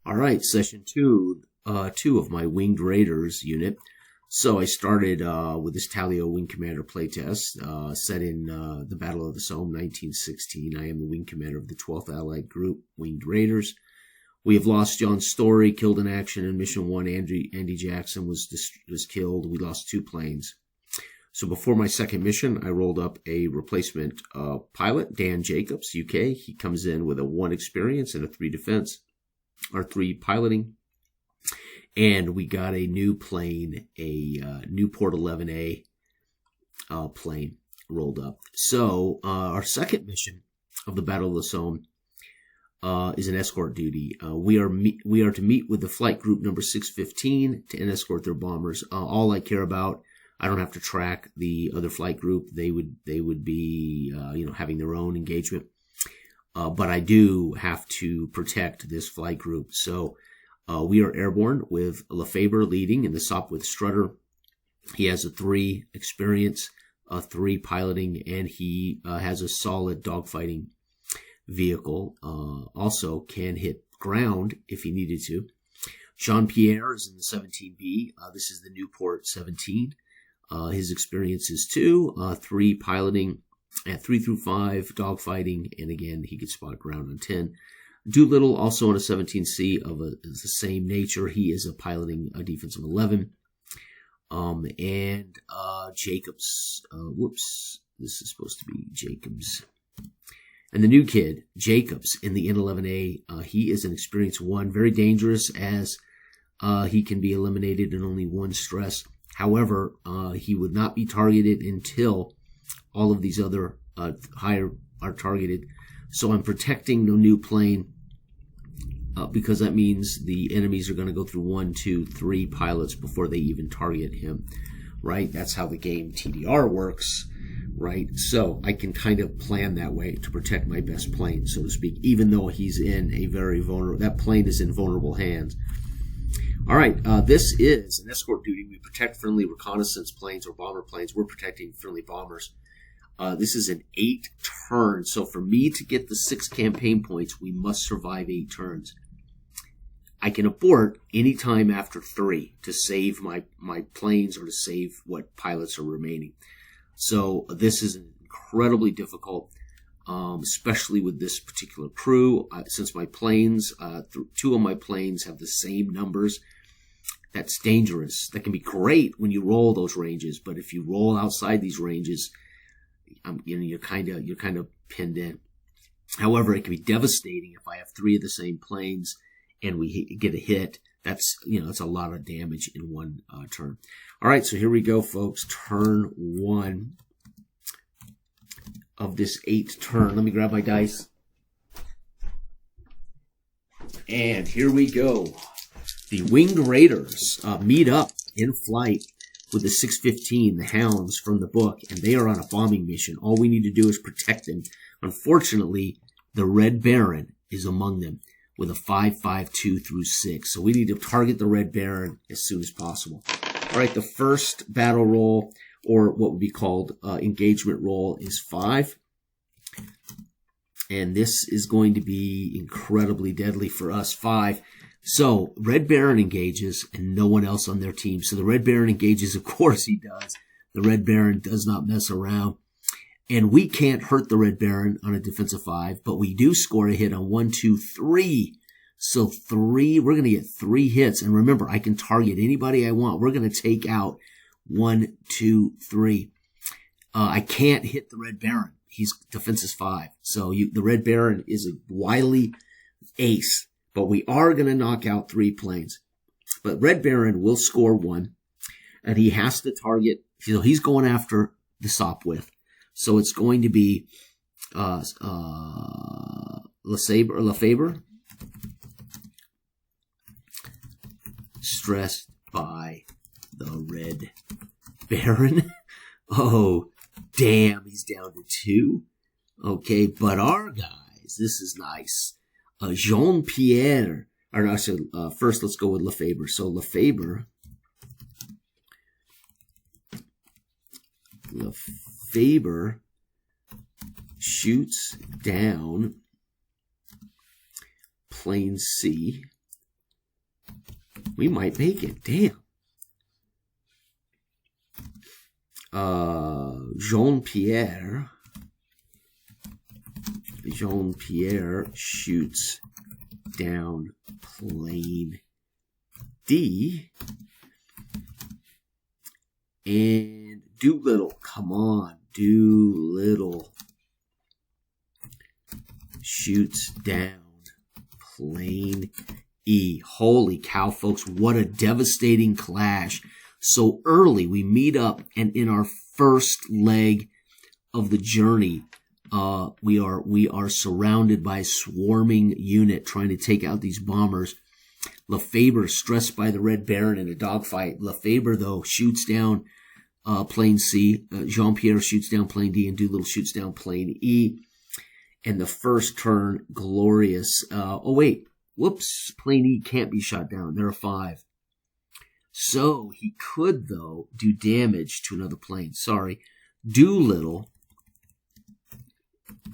All right, session two of my Winged Raiders unit. So I started with this Talio Wing Commander playtest set in the Battle of the Somme, 1916. I am the Wing Commander of the 12th Allied Group, Winged Raiders. We have lost John Story, killed in action in Mission 1. Andy Jackson was killed. We lost 2 planes. So before my second mission, I rolled up a replacement pilot, Dan Jacobs, UK. He comes in with a 1 experience and a 3 defense, or 3 piloting. And we got a new plane, a Newport 11A plane rolled up. So our second mission of the Battle of the Somme is an escort duty. We are to meet with the flight group number 615 to escort their bombers. All I care about, I don't have to track the other flight group. They would be having their own engagement. But I do have to protect this flight group. So we are airborne with Lefebvre leading in the Sopwith Strutter. He has a 3 experience, a 3 piloting, and he has a solid dogfighting vehicle. Also can hit ground if he needed to. Jean-Pierre is in the 17B. This is the Newport 17. His experience is 2, 3 piloting, at 3 through 5 dogfighting, and again he could spot ground on 10. Doolittle, also on a 17C of the same nature. He is a piloting a defensive 11. And Jacobs. Whoops. This is supposed to be Jacobs. And the new kid, Jacobs, in the N11A. He is an experienced 1. Very dangerous as he can be eliminated in only 1 stress. However, he would not be targeted until all of these other higher are targeted. So I'm protecting the new plane because that means the enemies are going to go through 1, 2, 3 pilots before they even target him, right? That's how the game TDR works, right? So I can kind of plan that way to protect my best plane, so to speak, even though he's in a very vulnerable, that plane is in vulnerable hands. All right, this is an escort duty. We protect friendly reconnaissance planes or bomber planes. We're protecting friendly bombers. This is an 8 turn. So for me to get the 6 campaign points, we must survive 8 turns. I can abort any time after 3 to save my planes or to save what pilots are remaining. So this is incredibly difficult, especially with this particular crew. Since my planes, 2 of my planes have the same numbers, that's dangerous. That can be great when you roll those ranges, but if you roll outside these ranges, you're kind of pinned in. However, it can be devastating if I have 3 of the same planes and we get a hit. That's it's a lot of damage in 1 turn. All right, so here we go, folks. Turn 1 of this 8 turn. Let me grab my dice. And here we go. The Winged Raiders meet up in flight with the 615, the Hounds from the book, and they are on a bombing mission. All we need to do is protect them. Unfortunately, the Red Baron is among them with a 5-5-2 through 6. So we need to target the Red Baron as soon as possible. All right, the first battle roll, or what would be called engagement roll, is 5. And this is going to be incredibly deadly for us. 5. So Red Baron engages and no one else on their team. So the Red Baron engages, of course he does. The Red Baron does not mess around. And we can't hurt the Red Baron on a defensive 5, but we do score a hit on 1, 2, 3. So 3, we're going to get 3 hits. And remember, I can target anybody I want. We're going to take out 1, 2, 3. I can't hit the Red Baron. He's defensive 5. So the Red Baron is a wily ace. But we are going to knock out 3 planes. But Red Baron will score 1. And he has to target, he's going after the Sopwith. So it's going to be Lefebvre, stressed by the Red Baron. Oh, damn, he's down to 2. Okay, but our guys, this is nice. Jean-Pierre, or no, so first let's go with Lefebvre. So Lefebvre shoots down plane C We might make it. Damn. Jean-Pierre shoots down plane D. And Doolittle, come on, Doolittle shoots down plane E. Holy cow, folks, what a devastating clash. So early, we meet up, and in our first leg of the journey, we are surrounded by a swarming unit trying to take out these bombers. Lefebvre, stressed by the Red Baron in a dogfight. Lefebvre, though, shoots down plane C. Jean-Pierre shoots down plane D, and Doolittle shoots down plane E. And the first turn, glorious. Oh, wait. Whoops. Plane E can't be shot down. There are 5. So he could, though, do damage to another plane. Sorry. Doolittle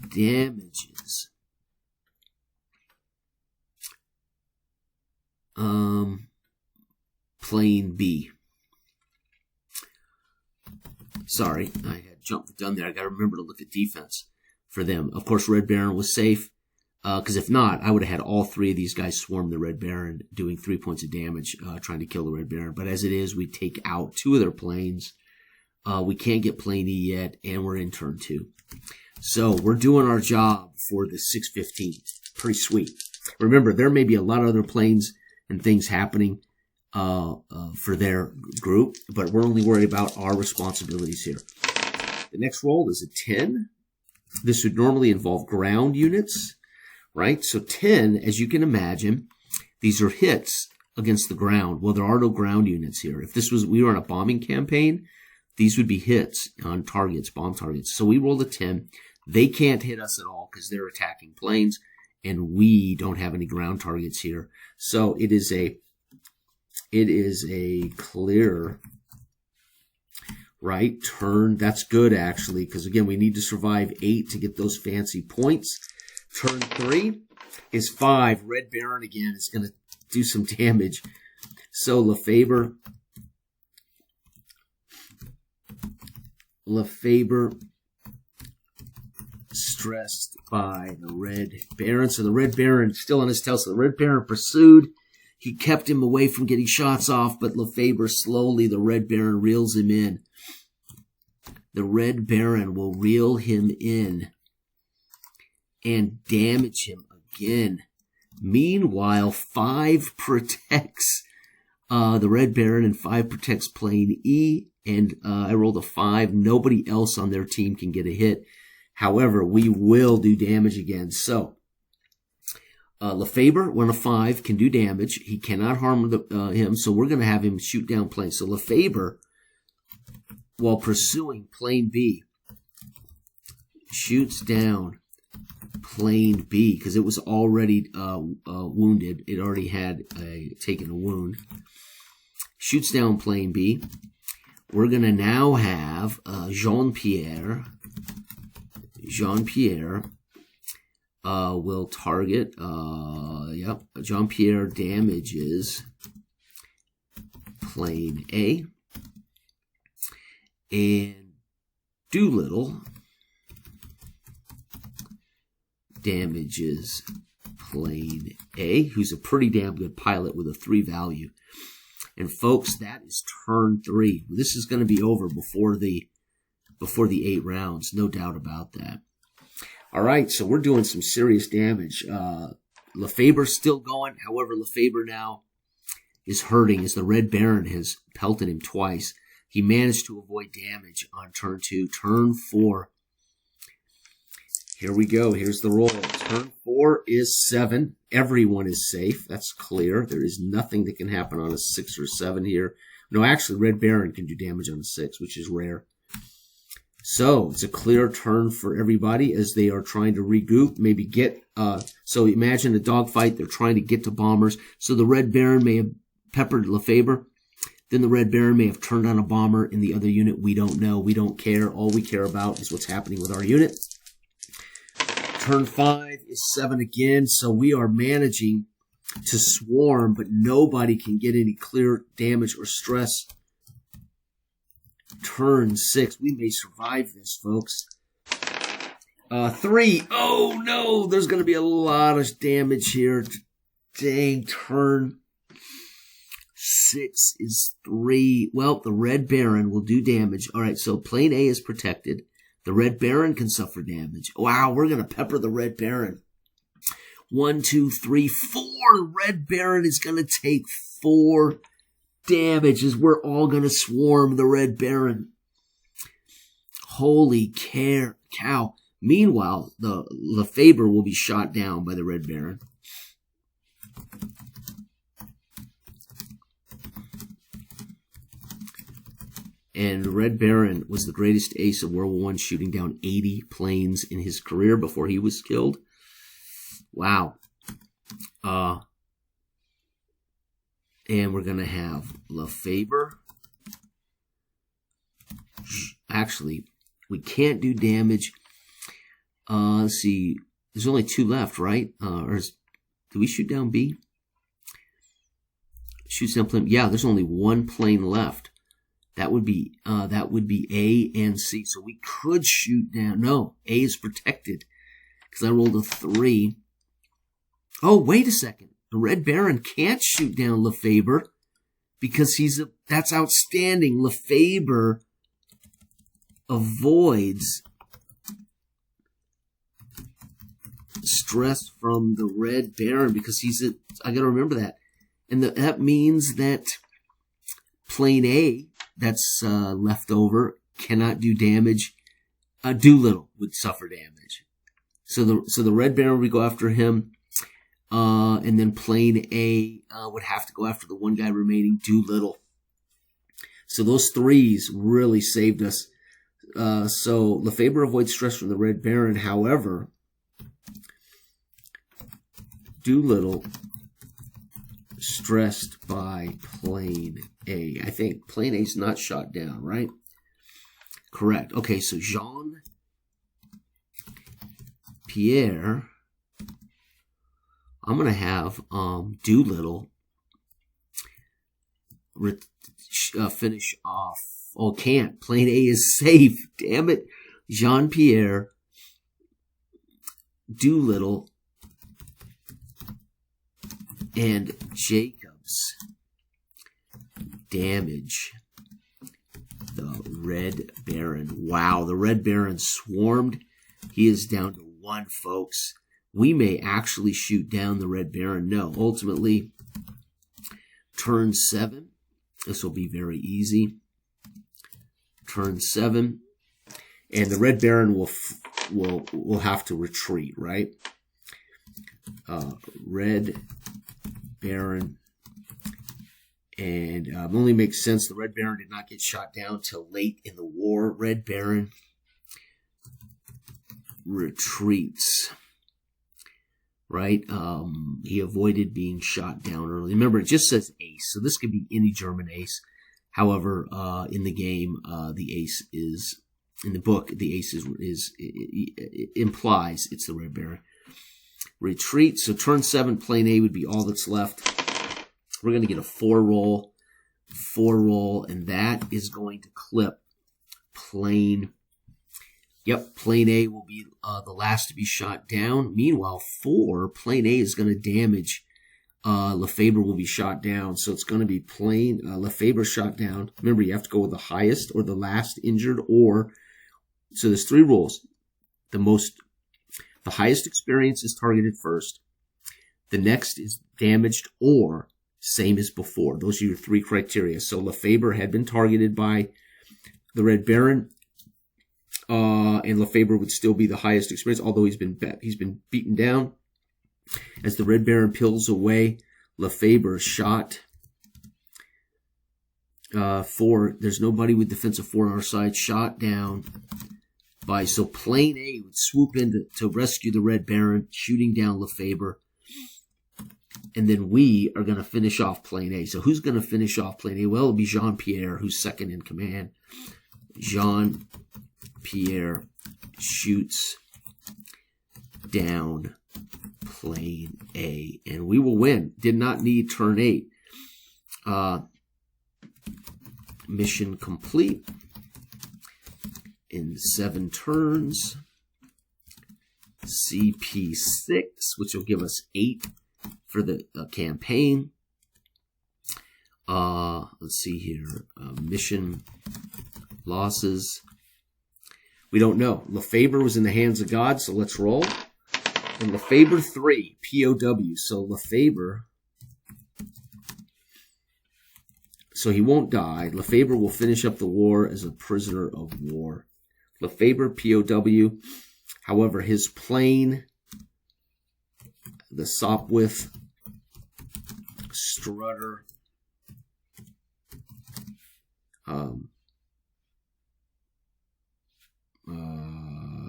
damages plane B. Sorry, I had jumped the gun there. I got to remember to look at defense for them. Of course, Red Baron was safe, because if not, I would have had all 3 of these guys swarm the Red Baron, doing 3 points of damage, trying to kill the Red Baron. But as it is, we take out 2 of their planes. We can't get plane E yet, and we're in turn 2. So we're doing our job for the 615. Pretty sweet. Remember, there may be a lot of other planes and things happening for their group, but we're only worried about our responsibilities here. The next roll is a 10. This would normally involve ground units, right? So 10, as you can imagine, these are hits against the ground. Well, there are no ground units here. If we were on a bombing campaign, these would be hits on targets, bomb targets. So we rolled a 10. They can't hit us at all because they're attacking planes, and we don't have any ground targets here. So it is a clear right turn. That's good, actually, because, again, we need to survive 8 to get those fancy points. Turn 3 is 5. Red Baron, again, is going to do some damage. So Lefebvre stressed by the Red Baron. So the Red Baron still on his tail. So the Red Baron pursued. He kept him away from getting shots off, but Lefebvre slowly, the Red Baron reels him in. The Red Baron will reel him in and damage him again. Meanwhile, 5 protects the Red Baron, and 5 protects plane E. And I rolled a 5. Nobody else on their team can get a hit. However, we will do damage again. So Lefebvre, 1 of 5, can do damage. He cannot harm him, so we're going to have him shoot down planes. So Lefebvre, while pursuing plane B, shoots down plane B because it was already wounded. It already had taken a wound. Shoots down plane B. We're going to now have Jean-Pierre. Jean-Pierre will target, Jean-Pierre damages plane A. And Doolittle damages plane A, who's a pretty damn good pilot with a 3 value. And folks, that is turn 3. This is going to be over before the 8 rounds, no doubt about that. All right, so we're doing some serious damage. Lefebvre's still going. However, Lefebvre now is hurting as the Red Baron has pelted him twice. He managed to avoid damage on turn 2. Turn 4. Here we go. Here's the roll. Turn 4 is 7. Everyone is safe. That's clear. There is nothing that can happen on a 6 or 7 here. No, actually, Red Baron can do damage on a 6, which is rare. So it's a clear turn for everybody as they are trying to regroup, maybe get, so imagine a dogfight. They're trying to get to bombers. So the Red Baron may have peppered Lefebvre. Then the Red Baron may have turned on a bomber in the other unit. We don't know. We don't care. All we care about is what's happening with our unit. Turn 5 is 7 again. So we are managing to swarm, but nobody can get any clear damage or stress. Turn 6. We may survive this, folks. 3. Oh, no. There's going to be a lot of damage here. Dang, turn 6 is 3. Well, the Red Baron will do damage. All right, so plane A is protected. The Red Baron can suffer damage. Wow, we're going to pepper the Red Baron. 1, 2, 3, 4. The Red Baron is going to take 4 damage as we're all going to swarm the Red Baron. Holy cow. Meanwhile, the Lefebvre will be shot down by the Red Baron. And the Red Baron was the greatest ace of World War I, shooting down 80 planes in his career before he was killed. Wow. And we're going to have Lefebvre. Actually, we can't do damage. Let's see. There's only 2 left, right? Do we shoot down B? Shoots down plane. Yeah, there's only 1 plane left. That would be A and C. So we could shoot down. No, A is protected because I rolled a 3. Oh, wait a second. The Red Baron can't shoot down Lefebvre because that's outstanding. Lefebvre avoids stress from the Red Baron because I got to remember that. And that means that plane A that's left over cannot do damage. Doolittle would suffer damage. So the Red Baron would go after him. And then plane A would have to go after the one guy remaining, Doolittle. So those 3s really saved us. So Lefebvre avoids stress from the Red Baron. However, Doolittle stressed by plane A. I think plane A is not shot down, right? Correct. Okay, so Jean-Pierre, I'm going to have Doolittle finish off. Oh, can't. Plane A is safe. Damn it. Jean-Pierre, Doolittle, and Jacobs damage the Red Baron. Wow, the Red Baron swarmed. He is down to 1, folks. We may actually shoot down the Red Baron. No, ultimately, turn 7. This will be very easy. Turn 7, and the Red Baron will have to retreat, right? Red Baron, and it only makes sense. The Red Baron did not get shot down till late in the war. Red Baron retreats. Right? He avoided being shot down early. Remember, it just says ace, so this could be any German ace. However, in the game, the ace is, in the book, the ace it implies it's the Red Baron. Retreat, so turn 7, plane A would be all that's left. We're going to get a 4 roll, and that is going to clip plane. Yep, plane A will be the last to be shot down. Meanwhile, 4, plane A is going to damage. Lefebvre will be shot down. So it's going to be plane Lefebvre shot down. Remember, you have to go with the highest or the last injured, or so there's 3 rules. The highest experience is targeted first. The next is damaged or same as before. Those are your 3 criteria. So Lefebvre had been targeted by the Red Baron. And Lefebvre would still be the highest experience, although he's been beaten down. As the Red Baron peels away, Lefebvre shot 4. There's nobody with defensive 4 on our side. Shot down by, so plane A would swoop in to rescue the Red Baron, shooting down Lefebvre. And then we are going to finish off plane A. So who's going to finish off plane A? Well, it'll be Jean-Pierre, who's second in command. Jean-Pierre shoots down plane A. And we will win. Did not need turn 8. Mission complete in 7 turns. CP6, which will give us 8 for the campaign. Let's see here. Mission losses. We don't know. Lefebvre was in the hands of God, so let's roll. And Lefebvre 3, POW. So Lefebvre, so he won't die. Lefebvre will finish up the war as a prisoner of war. Lefebvre, POW. However, his plane, the Sopwith Strutter,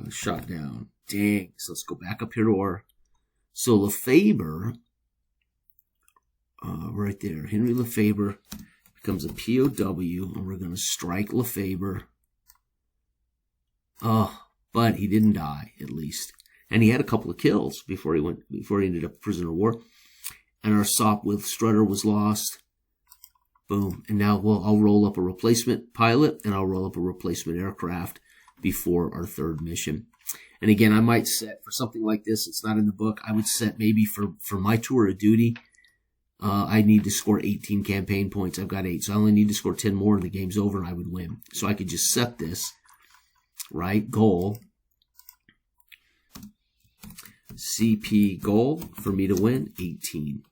shot down. Dang. So let's go back up here to war. So Lefebvre, right there, Henry Lefebvre becomes a POW, and we're going to strike Lefebvre. But he didn't die, at least. And he had a couple of kills before he ended up prisoner of war. And our Sopwith Strutter was lost. Boom. And now I'll roll up a replacement pilot, and I'll roll up a replacement aircraft before our 3rd mission. And again, I might set, for something like this, it's not in the book, I would set maybe for my tour of duty, I need to score 18 campaign points. I've got 8. So I only need to score 10 more and the game's over and I would win. So I could just set this, right? Goal. CP goal for me to win, 18.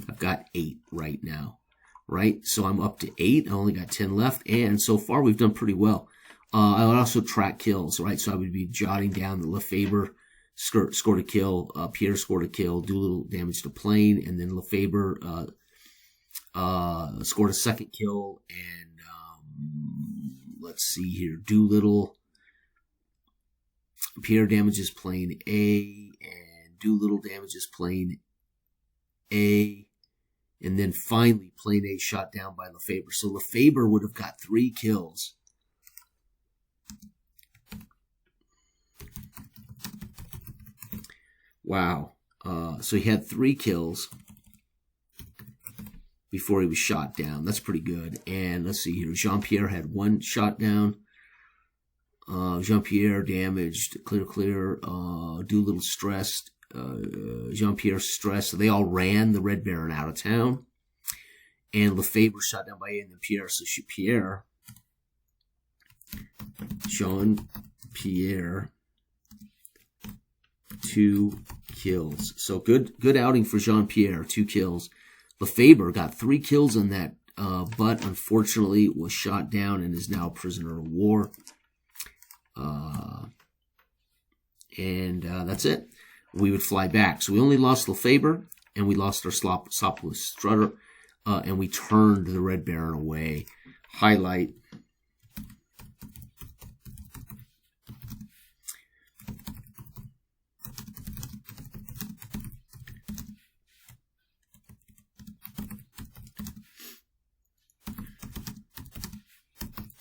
I've got 8 right now, right? So I'm up to 8. I only got 10 left. And so far we've done pretty well. I would also track kills, right? So I would be jotting down the Lefebvre scored a kill, Pierre scored a kill, Doolittle damage to plane, and then Lefebvre scored a 2nd kill, and let's see here, Doolittle, Pierre damages plane A, and Doolittle damages plane A, and then finally plane A shot down by Lefebvre. So Lefebvre would have got 3 kills. Wow. So he had 3 kills before he was shot down. That's pretty good. And let's see here. Jean-Pierre had 1 shot down. Jean-Pierre damaged. Clear. Doolittle stressed. Jean-Pierre stressed. So they all ran the Red Baron out of town. And Lefebvre shot down by A, and then Pierre. So Pierre. Jean-Pierre. 2 kills. So good outing for Jean-Pierre. 2 kills. Lefebvre got 3 kills on that, but unfortunately was shot down and is now a prisoner of war. And that's it. We would fly back. So we only lost Lefebvre, and we lost our Sopwith Strutter, and we turned the Red Baron away. Highlight.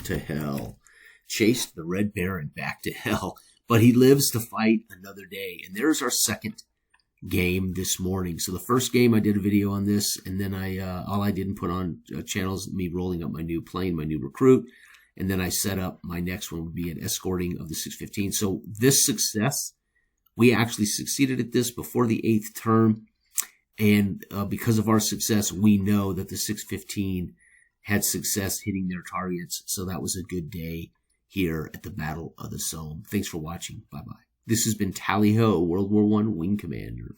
To hell. Chased the Red Baron back to hell. But he lives to fight another day. And there's our 2nd game this morning. So the first game I did a video on this, and then all I didn't put on channels, me rolling up my new plane, my new recruit, and then I set up my next one would be an escorting of the 615. So this success, we actually succeeded at this before the 8th term, and because of our success, we know that the 615 had success hitting their targets. So that was a good day here at the Battle of the Somme. Thanks for watching. Bye-bye. This has been Tally Ho, World War I Wing Commander.